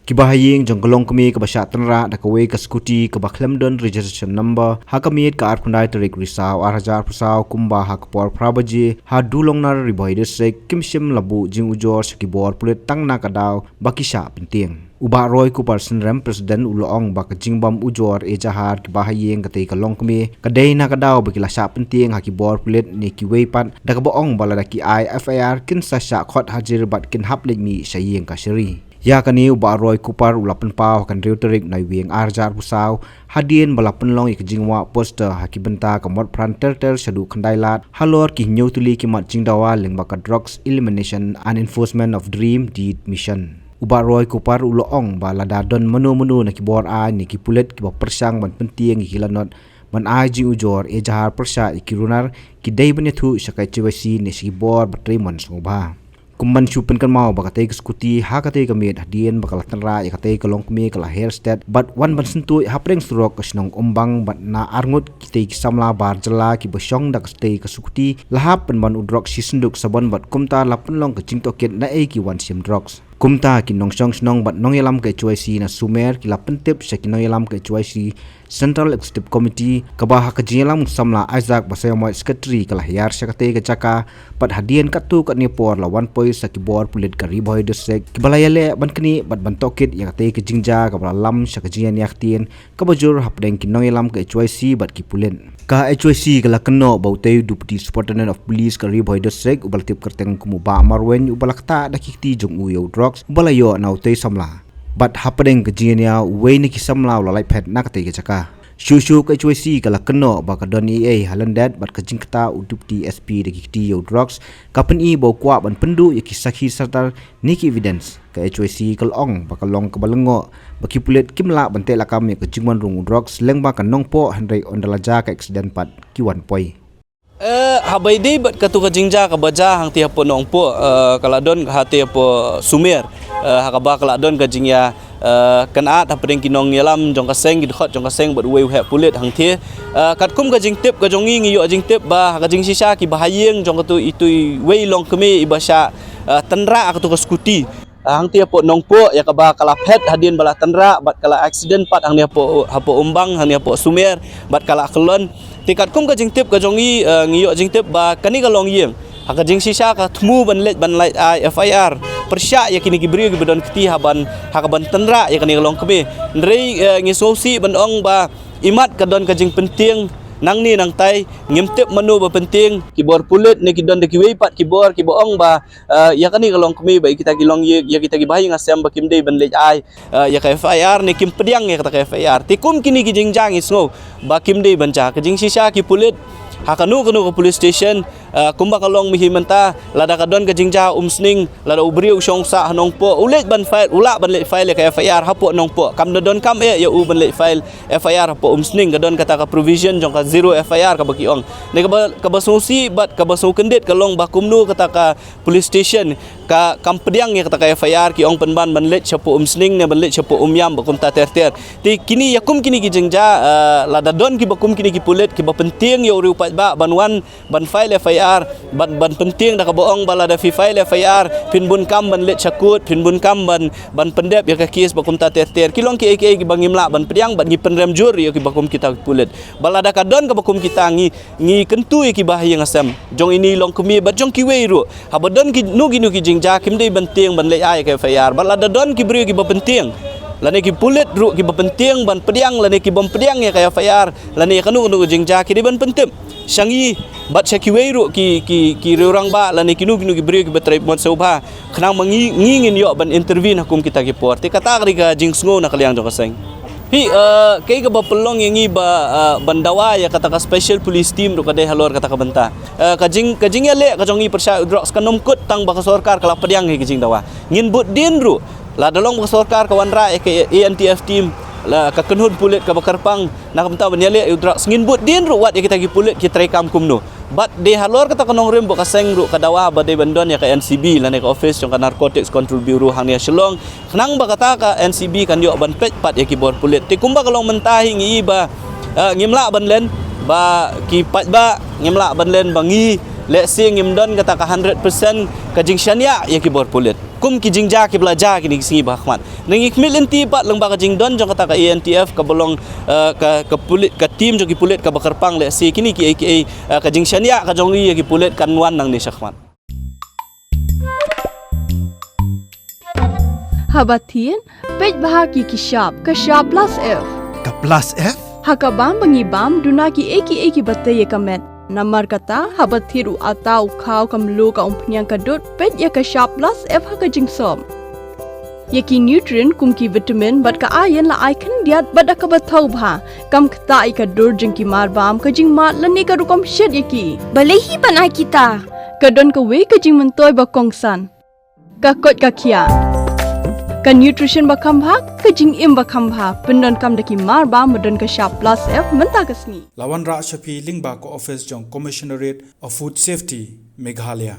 Kibahaying jong golong kami ke basya tenra da kawe ke skuti ke baklemdon registration number ha kamiet ka arkundai terik risau arhajar pusau kumba ha kapor prabaji ha dulong nar riboy desek kimshim labu jing ujor sekibor pulit tang na kadau bakisha penting. Uba roy ku person rem presiden uloong bak jingbam ujor ejahar kibahaying katei kalong kami kadai na kadau bakila sya penting ha kibor pulit ni kiwe pat da kaboong balada ki FIR kin sa sya khot hajir bat kin hap mi syaying ka syari. Ya kani uba roy kupar ulapan pau kan reuterik nai wieng arjar pusau hadien balapan long ikjingwa poster haki benta kamot pranter ter shadu khandailat halor ki nyotuli ki mat jingdawa lengbaka drugs elimination and enforcement of dream deed mission. Uba roy kupar uloong balada don menu na kibor a ni ki pulet ki persang ban penting ikilanot man aji ujor ejahar persya ikirunar ki dai banethu sakai ciwasi ni sikibor batrimon sungba. Kumman syupen kan mau bakatai skuti ha katai kamit hadien bakal tenra ya katai kalong kami kala hairstad but wan ban sentu hapreng surok kasnong ombang bat na arngut kitai kisamla bar jela ki bosyong dak stay ke skuti lahap ban udrok si senduk sabon bat kumta lapen long ke cingtoket na ki wan sim drugs. Kumta ki nong syong snong bat nong yalam ke cuaisi na sumer ki lapen tip sa ki nong yalam ke cuaisi Central Executive Committee kabah ka jinyalam samla Isaac basay mo secretary kala hayar sa katay ka jaka pat hadien katu kat ni por la 1 point sa kibor pulit ka riboy desek kibalayale ban kini bat bantokit ya katay ka jingja kabala lam sa ka jinyan yaktien kabajur hapdeng ki nong yalam ke cuaisi bat ki pulit ka HYC kala keno bautay deputy superintendent of police ka riboy desek ubal tip kerteng kumuba marwen ubalakta dakikti jong uyo drugs ubalayo na utay samla bat hapadeng kejenia we ni kisamla la pet na kate jaka shushu ka HYC kala keno ba ka don EA halandat bat kejingkta deputy SP dakikti yo drugs kapen i bo kwa ban pendu yaki sakhi serta niki evidence ka HYC kalong bakalong kabalengo baki pulit kimla bante lakam ya kejingman rung drugs lengba kanong po handai ondalaja ka accident pat kiwan poi habai di bat katu ka jingja ka baja hang tiap po nong po kaladon hati po sumer hakaba kaladon ka jingya kanat hapring kinong yalam jong kaseng gidkhot jong kaseng bat we he pulit hang thi katkum ka jing tip ka jongi ngi yo jing tip ba ka jing sisa ki bahayeng jong katu itui we long kemi ibasya tenra katu ka skuti hang tiap po nong po ya kaba kala pet hadien bala tenra bat kala accident pat hang dia po hapo umbang hang dia po sumer bat kala kelon tikat kum ka jing tip ka jongi ngiyo jing tip ba kani ka long yeng ha ka jing sisa ka thmu ban let FIR persya ya kini gibri gi bedon kti haban ha ka ban tenra ya kani ka long kebe ndrei ngi sosi ban ong ba imat ka don ka jing penting nang ni nang tai ngimtip menu ba penting kibor pulit ni kidon de kiwe pat kibor kiboong ba ya kani ka long kemi ba kita gilong ya kita gi bahi ngasem ba kimdei ban lej ai ya ka FIR ni kim pediang ya kata ka FIR tikum kini gi jingjang isngo ba kimdei ban cha ka jing sisa ki pulit hakanu ke police station kumba kalong mihimenta lada kadon ke jingja umsning lada ubriu syongsa hanong po ulet ban file ula ban le file ka FIR hapo nong po kam don kam ya u ban le file FIR hapo umsning kadon kata ka provision jong ka zero FIR ka baki ong ne ka basusi bat ka basu kendit kalong bakumnu kata ka police station ka kampediang ya kata ka FIR ki ong penban ban le chapo umsning ne ban le chapo umyam bakum ta ter ti kini yakum kini ki jingja lada don ki bakum kini ki pulet ki ba penting yo rupa ba banwan ban file FIR ban penting dah kaboong bala da fi file FIR pinbun kam ban let cakut pinbun kam ban pendep ya ka kes bakum ta ter kilong ki ki bangimla ban pediang ban gi penrem jur ya ki bakum kita pulet bala da kadon ka bakum kita ngi kentu ya ki bahaya ngasam jong ini long kemi bat jong ki weiru habadon ki nu ki jingja kim dei penting ban le ai ka FIR bala da don ki bri ki ba penting lani ki pulet ru ki ba penting ban pediang lani ki bom pediang ya ka FIR lani kanu jingja ki di ban penting syangi bat syakiwei ru ki reurang ba lani kinu ki beri ki batrai mon sobha khnang ngingin yo ban intervene hukum kita ki por te kata ka jingsngo na kaliang jong kaseng hi kay ka ba pelong yangi ba bandawa ya kata ka special police team ru kadai halor kata ka benta kajing ya le ka jongi persya drugs kanom kut tang ba ka sorkar kala pediang ki jing dawa ngin but din ru la dolong ba sorkar kawan ra ke ANTF team la ka kenhun pulit ka bakarpang nak benta banyale drugs ngin but din ru wat ya kita ki pulit ki trekam kumno but de halor kata kanong rim bo kaseng ru kadawa ba de bandon ya ka NCB la ne ka office jong ka narcotics control bureau hang ya shlong khnang ba kata ka NCB kan yo ban pet pat ya ki bor pulit ti kumba kalong mentahi ngi ba ngimla ban len ba ki pat ba ngimla ban len bangi le sing imdon kata ka 100% ka jing syania ya ki bor pulit kum ki jingja ki belajar ki singi bahmat nengi kmil enti pat leng ba ka jing don jong kata ka ANTF ka bolong ka pulit ka tim jong ki pulit ka bakarpang le si kini ki ka jing syania ka jong ya ki pulit kan wan nang ni syakmat Habatin pej bahagi kishap kashap plus F Ka plus F? hakabam bangibam dunaki eki bataye kamet namar kata habathiru atau khau kamlu ka umpnyang kadut pej ya kashap plus F haka jingsom yaki nutrient kumki vitamin bat ka ayen la icon diat bad ka bathau bha kam khta ai ka dur jingki marbam ka jing mat lani ka rukom shed yaki balehi banai kita kadon ka we ka jing mentoy ba kongsan ka kot ka khia ka nutrition bakam bha ka jing im bakam bha pendon kam daki mar ba modon ka sharp plus F menta kasni Lawan Ra Shafi Lingba ko office jong Commissionerate of Food Safety Meghalaya